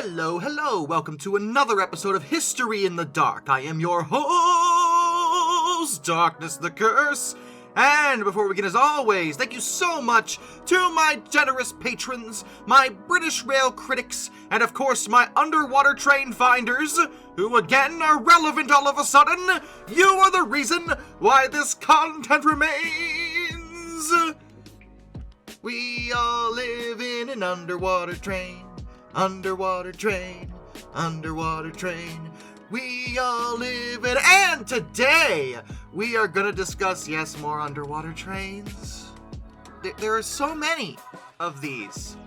Hello, welcome to another episode of History in the Dark. I am your host, Darkness the Curse, and before we begin, as always, thank you so much to my generous patrons, my British Rail critics, and of course my underwater train finders, who again are relevant all of a sudden. You are the reason why this content remains. We all live in an underwater train. Underwater train. We all live in, and today we are going to discuss, yes, more underwater trains. There are so many of these.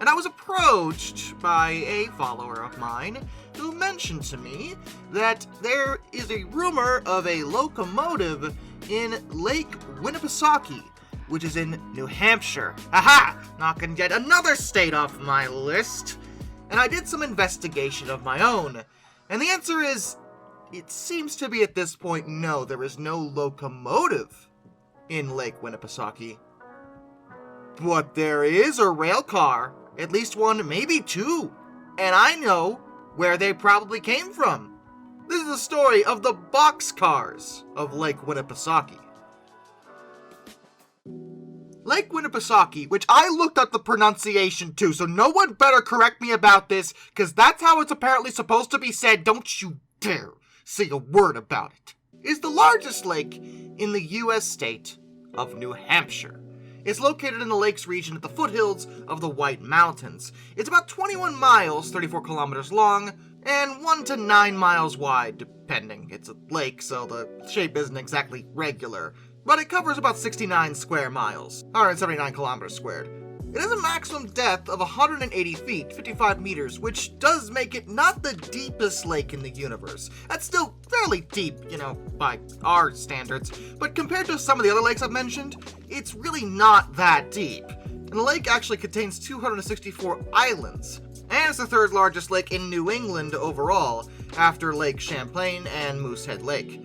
And I was approached by a follower of mine who mentioned to me that there is a rumor of a locomotive in Lake Winnipesaukee, which is in New Hampshire. Aha! Knocking yet another state off my list. And I did some investigation of my own. And the answer is, it seems to be at this point, no, there is no locomotive in Lake Winnipesaukee. But there is a rail car, at least one, maybe two. And I know where they probably came from. This is the story of the boxcars of Lake Winnipesaukee. Lake Winnipesaukee, which I looked up the pronunciation too, so no one better correct me about this, because that's how it's apparently supposed to be said. Don't you dare say a word about it. Is the largest lake in the U.S. state of New Hampshire. It's located in the lakes region at the foothills of the White Mountains. It's about 21 miles, 34 kilometers long, and 1 to 9 miles wide, depending. It's a lake, so the shape isn't exactly regular. But it covers about 69 square miles, 179 kilometers squared. It has a maximum depth of 180 feet, 55 meters, which does make it not the deepest lake in the universe. That's still fairly deep, by our standards, but compared to some of the other lakes I've mentioned, it's really not that deep. And the lake actually contains 264 islands, and it's the third largest lake in New England overall, after Lake Champlain and Moosehead Lake.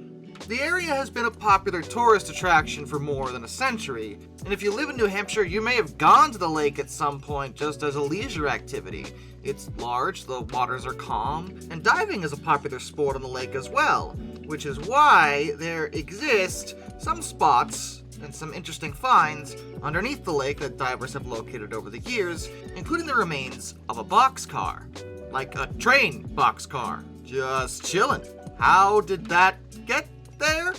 The area has been a popular tourist attraction for more than a century, and if you live in New Hampshire, you may have gone to the lake at some point just as a leisure activity. It's large, the waters are calm, and diving is a popular sport on the lake as well, which is why there exist some spots and some interesting finds underneath the lake that divers have located over the years, including the remains of a boxcar, like a train boxcar, just chillin'. How did that get there?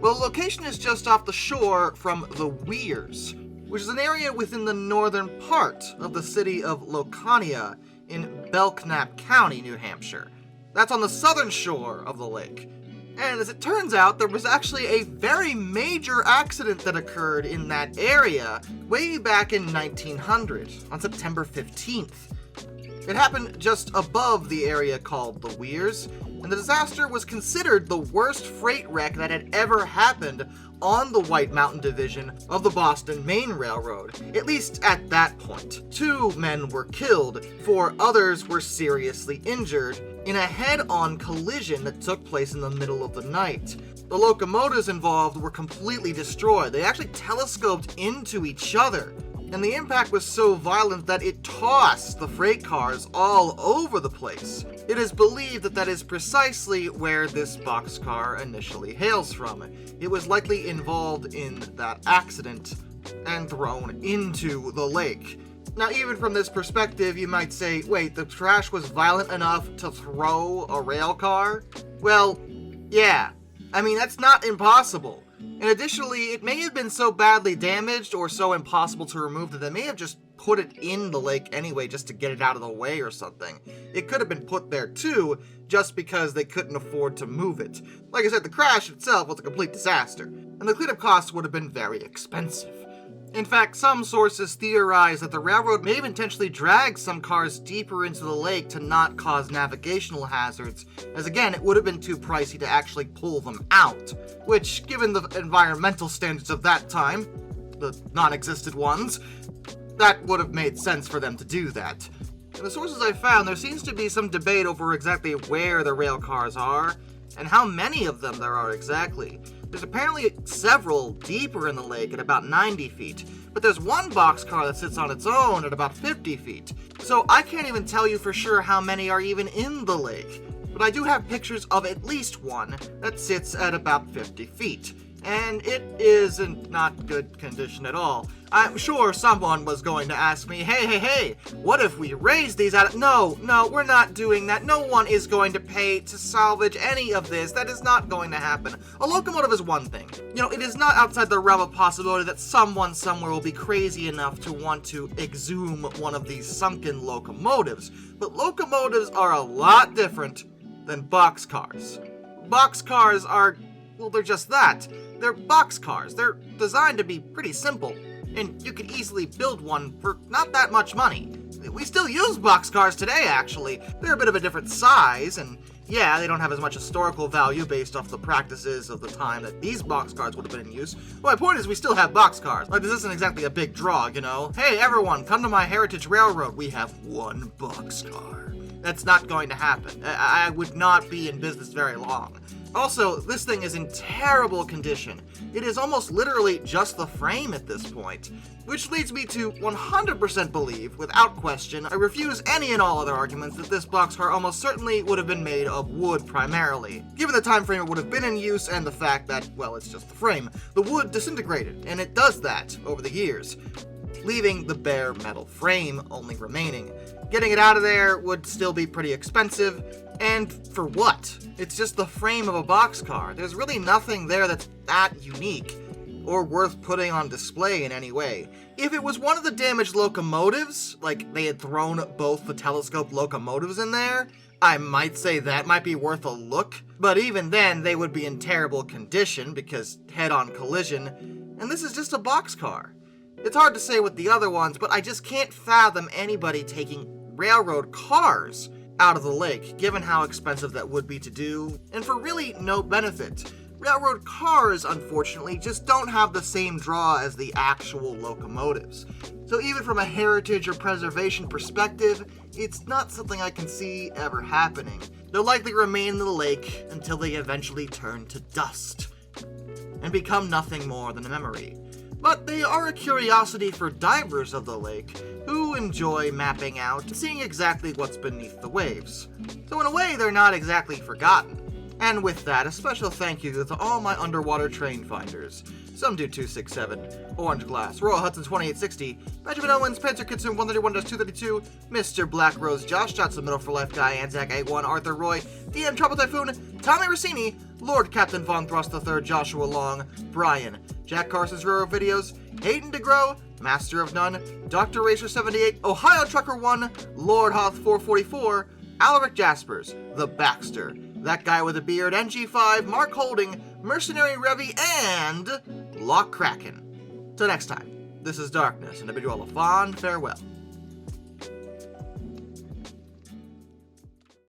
Well, the location is just off the shore from the Weirs, which is an area within the northern part of the city of Locania in Belknap County, New Hampshire. That's on the southern shore of the lake. And as it turns out, there was actually a very major accident that occurred in that area way back in 1900, on September 15th. It happened just above the area called the Weirs, and the disaster was considered the worst freight wreck that had ever happened on the White Mountain Division of the Boston Main Railroad, at least at that point. 2 men were killed, 4 others were seriously injured in a head-on collision that took place in the middle of the night. The locomotives involved were completely destroyed. They actually telescoped into each other, and the impact was so violent that it tossed the freight cars all over the place. It is believed that that is precisely where this boxcar initially hails from. It was likely involved in that accident and thrown into the lake. Now, even from this perspective, you might say, wait, the crash was violent enough to throw a rail car? Well, yeah. I mean, that's not impossible. And additionally, it may have been so badly damaged or so impossible to remove that they may have just put it in the lake anyway just to get it out of the way or something. It could have been put there too, just because they couldn't afford to move it. Like I said, the crash itself was a complete disaster, and the cleanup costs would have been very expensive. In fact, some sources theorize that the railroad may have intentionally dragged some cars deeper into the lake to not cause navigational hazards, as again, it would have been too pricey to actually pull them out, which, given the environmental standards of that time, the non-existent ones, that would have made sense for them to do that. In the sources I found, there seems to be some debate over exactly where the rail cars are, And how many of them there are exactly? There's apparently several deeper in the lake at about 90 feet, but there's one boxcar that sits on its own at about 50 feet. So I can't even tell you for sure how many are even in the lake, but I do have pictures of at least one that sits at about 50 feet. And it is in not good condition at all. I'm sure someone was going to ask me, hey, what if we raise these out of... No, we're not doing that. No one is going to pay to salvage any of this. That is not going to happen. A locomotive is one thing. It is not outside the realm of possibility that someone somewhere will be crazy enough to want to exhume one of these sunken locomotives. But locomotives are a lot different than boxcars. Boxcars are... well, they're just that. They're boxcars. They're designed to be pretty simple, and you could easily build one for not that much money. We still use boxcars today, actually. They're a bit of a different size, and yeah, they don't have as much historical value based off the practices of the time that these boxcars would have been in use. But my point is, we still have boxcars. Like, this isn't exactly a big draw, Hey, everyone, come to my Heritage Railroad. We have one boxcar. That's not going to happen. I would not be in business very long. Also, this thing is in terrible condition. It is almost literally just the frame at this point, which leads me to 100% believe, without question, I refuse any and all other arguments that this boxcar almost certainly would have been made of wood primarily, given the time frame it would have been in use and the fact that, well, it's just the frame. The wood disintegrated, and it does that over the years, leaving the bare metal frame only remaining. Getting it out of there would still be pretty expensive, and for what? It's just the frame of a boxcar. There's really nothing there that's that unique, or worth putting on display in any way. If it was one of the damaged locomotives, like they had thrown both the telescope locomotives in there, I might say that might be worth a look, but even then they would be in terrible condition because head-on collision, and this is just a boxcar. It's hard to say with the other ones, but I just can't fathom anybody taking railroad cars out of the lake, given how expensive that would be to do, and for really no benefit. Railroad cars, unfortunately, just don't have the same draw as the actual locomotives. So even from a heritage or preservation perspective, it's not something I can see ever happening. They'll likely remain in the lake until they eventually turn to dust and become nothing more than a memory. But they are a curiosity for divers of the lake who enjoy mapping out and seeing exactly what's beneath the waves. So in a way, they're not exactly forgotten. And with that, a special thank you to all my underwater train finders. Some do 267, Orange Glass, Royal Hudson 2860, Benjamin Owens, Panzer Kitsune 131-232, Mr. Black Rose, Josh Johnson, Middle for Life Guy, Anzac 81, Arthur Roy, DM Trouble Typhoon, Tommy Rossini, Lord Captain Von Thrust III, Joshua Long, Brian, Jack Carson's Railroad Videos, Hayden DeGrow, Master of None, Dr. Racer 78, Ohio Trucker 1, Lord Hoth 444, Alaric Jaspers, The Baxter, That Guy with a Beard, NG5, Mark Holding, Mercenary Revy, and Lock Kraken. Till next time, this is Darkness, and I bid you all a fond farewell.